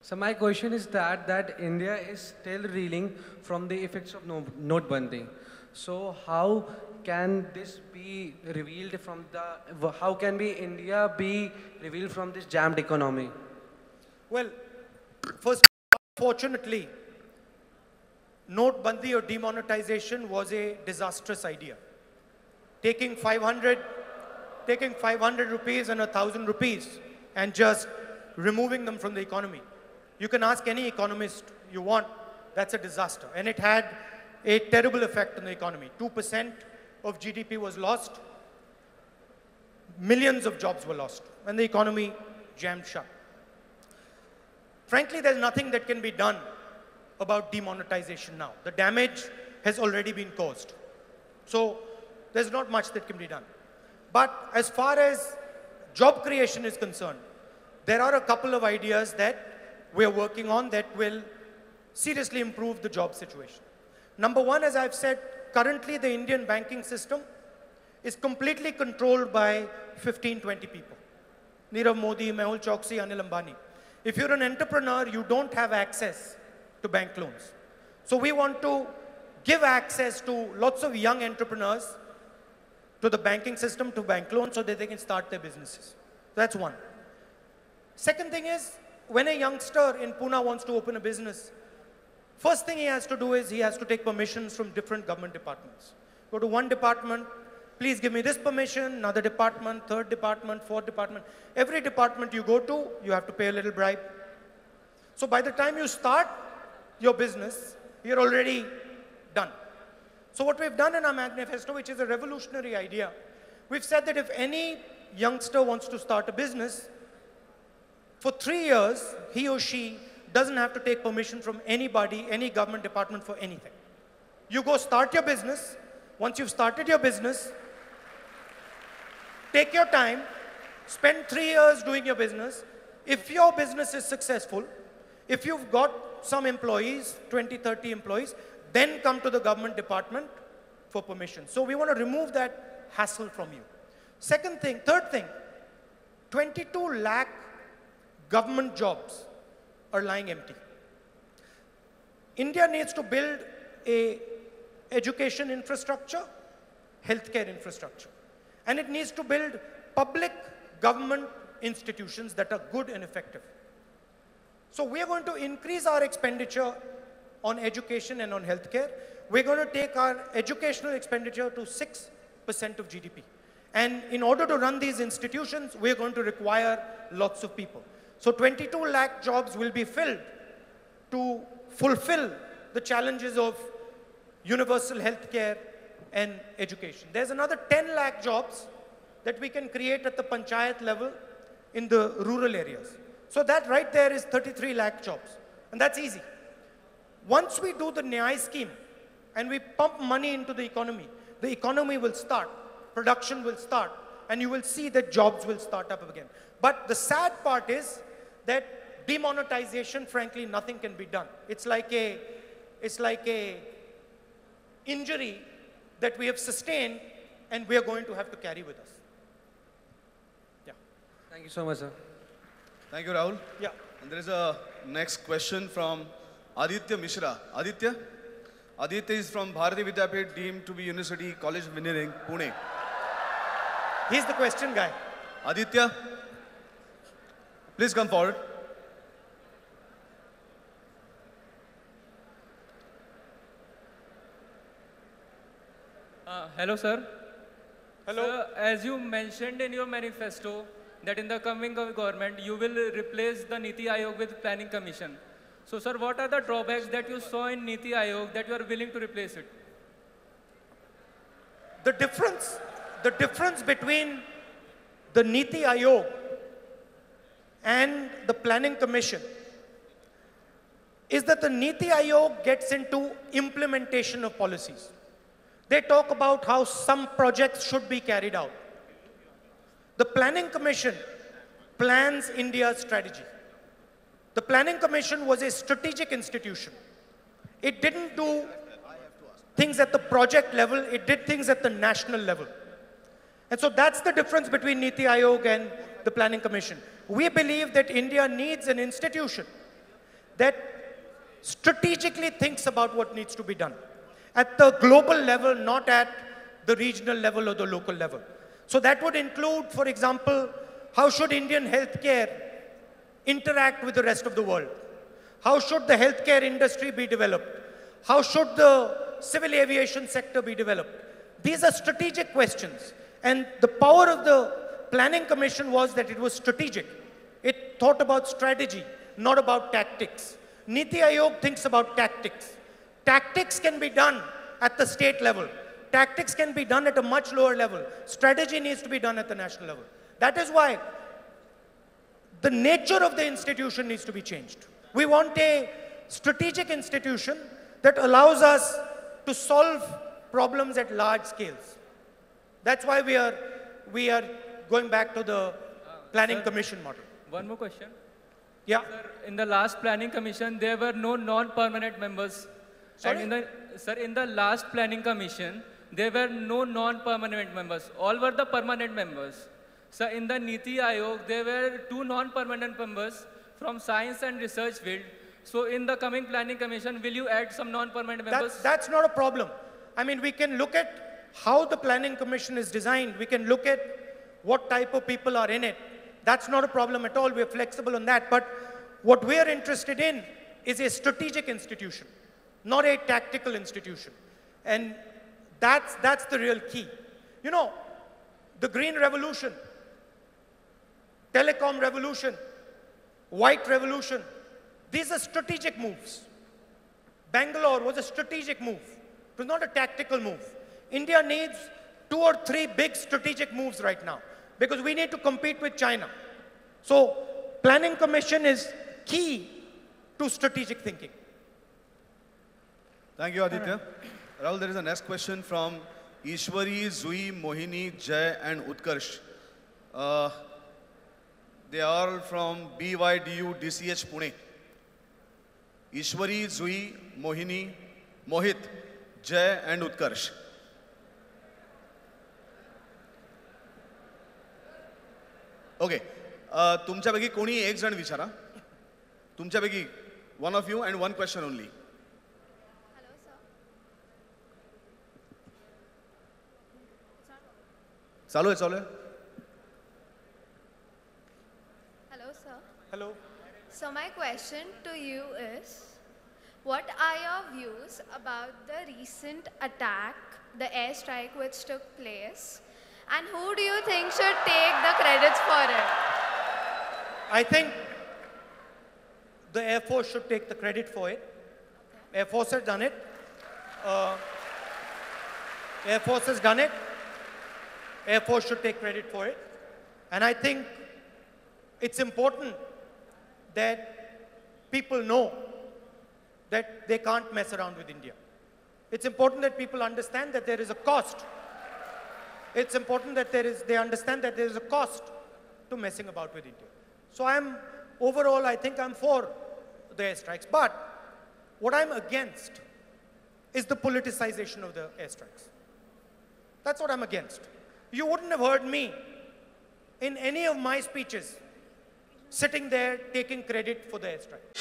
So my question is that India is still reeling from the effects of note-bandi. So how can this be revealed from the, how can be India be revealed from this jammed economy? Well, first, fortunately, note-bandi or demonetization was a disastrous idea. Taking 500 rupees and 1,000 rupees and just removing them from the economy. You can ask any economist you want, that's a disaster. And it had a terrible effect on the economy. 2% of GDP was lost. Millions of jobs were lost. And the economy jammed shut. Frankly, there's nothing that can be done about demonetization now. The damage has already been caused. So there's not much that can be done. But as far as job creation is concerned, there are a couple of ideas that we're working on that will seriously improve the job situation. Number one, as I've said, currently the Indian banking system is completely controlled by 15, 20 people. Nirav Modi, Mehul Choksi, Anil Ambani. If you're an entrepreneur, you don't have access to bank loans. So we want to give access to lots of young entrepreneurs to the banking system, to bank loans, so that they can start their businesses. That's one. Second thing is, when a youngster in Pune wants to open a business, first thing he has to do is he has to take permissions from different government departments. Go to one department, please give me this permission, another department, third department, fourth department. Every department you go to, you have to pay a little bribe. So by the time you start your business, you're already done. So what we've done in our manifesto, which is a revolutionary idea, we've said that if any youngster wants to start a business, for 3 years, he or she doesn't have to take permission from anybody, any government department for anything. You go start your business. Once you've started your business, take your time, spend 3 years doing your business. If your business is successful, if you've got some employees, 20, 30 employees, then come to the government department for permission. So we want to remove that hassle from you. Second thing, third thing, 22 lakh government jobs are lying empty. India needs to build a education infrastructure, healthcare infrastructure. And it needs to build public government institutions that are good and effective. So we are going to increase our expenditure on education and on healthcare. We're going to take our educational expenditure to 6% of GDP. And in order to run these institutions, we're going to require lots of people. So 22 lakh jobs will be filled to fulfill the challenges of universal healthcare and education. There's another 10 lakh jobs that we can create at the panchayat level in the rural areas. So that right there is 33 lakh jobs. And that's easy. Once we do the Nyay scheme and we pump money into the economy will start, production will start, and you will see that jobs will start up again. But the sad part is that demonetization, frankly, nothing can be done. It's like a injury that we have sustained and we are going to have to carry with us. Yeah. Thank you so much, sir. Thank you, Rahul. Yeah. And there is a next question from Aditya Mishra. Aditya is from Bharati Vidyapit, deemed to be University College of Engineering, Pune. He's the question guy. Aditya, please come forward. Hello, sir. Hello. Sir, as you mentioned in your manifesto that in the coming government, you will replace the Niti Aayog with Planning Commission. So, sir, what are the drawbacks that you saw in Niti Aayog that you are willing to replace it? The difference between the Niti Aayog and the Planning Commission is that the Niti Aayog gets into implementation of policies. They talk about how some projects should be carried out. The Planning Commission plans India's strategy. The Planning Commission was a strategic institution. It didn't do things at the project level, it did things at the national level. And so that's the difference between Niti Aayog and the Planning Commission. We believe that India needs an institution that strategically thinks about what needs to be done at the global level, not at the regional level or the local level. So that would include, for example, how should Indian healthcare interact with the rest of the world? How should the healthcare industry be developed? How should the civil aviation sector be developed? These are strategic questions. And the power of the Planning Commission was that it was strategic. It thought about strategy, not about tactics. Niti Aayog thinks about tactics. Tactics can be done at the state level. Tactics can be done at a much lower level. Strategy needs to be done at the national level. That is why the nature of the institution needs to be changed. We want a strategic institution that allows us to solve problems at large scales. That's why we are going back to the Planning Commission model. One more question. Yeah. Sir, in the last Planning Commission, there were no non-permanent members. Sorry? And in the last Planning Commission, there were no non-permanent members. All were the permanent members. So in the Niti Aayog, there were 2 non-permanent members from science and research field. So in the coming Planning Commission, will you add some non-permanent members? That's not a problem. I mean, we can look at how the Planning Commission is designed. We can look at what type of people are in it. That's not a problem at all. We're flexible on that. But what we're interested in is a strategic institution, not a tactical institution. And that's the real key. You know, the Green Revolution, Telecom Revolution, White Revolution, these are strategic moves. Bangalore was a strategic move. It was not a tactical move. India needs 2 or 3 big strategic moves right now because we need to compete with China. So Planning Commission is key to strategic thinking. Thank you, Aditya. Rahul, there is a next question from Ishwari, Zui, Mohini, Jay, and Utkarsh. They are from BYDU DCH Pune. Ishwari, Zui, Mohini, Mohit, Jay, and Utkarsh. Okay. तुमच्यापैकी कोणी एक जण विचारा. तुमच्यापैकी one of you and one question only. Hello, sir. चालू आहे, चालू आहे. Hello, sir. Hello. So my question to you is, what are your views about the recent attack, the airstrike which took place, and who do you think should take the credits for it? I think the Air Force should take the credit for it. Okay. Air Force has done it. Air Force has done it. Air Force should take credit for it. And I think it's important that people know that they can't mess around with India. It's important that people understand that there is a cost. It's important that they understand that there is a cost to messing about with India. So overall, I think I'm for the airstrikes. But what I'm against is the politicization of the airstrikes. That's what I'm against. You wouldn't have heard me in any of my speeches sitting there taking credit for the airstrike.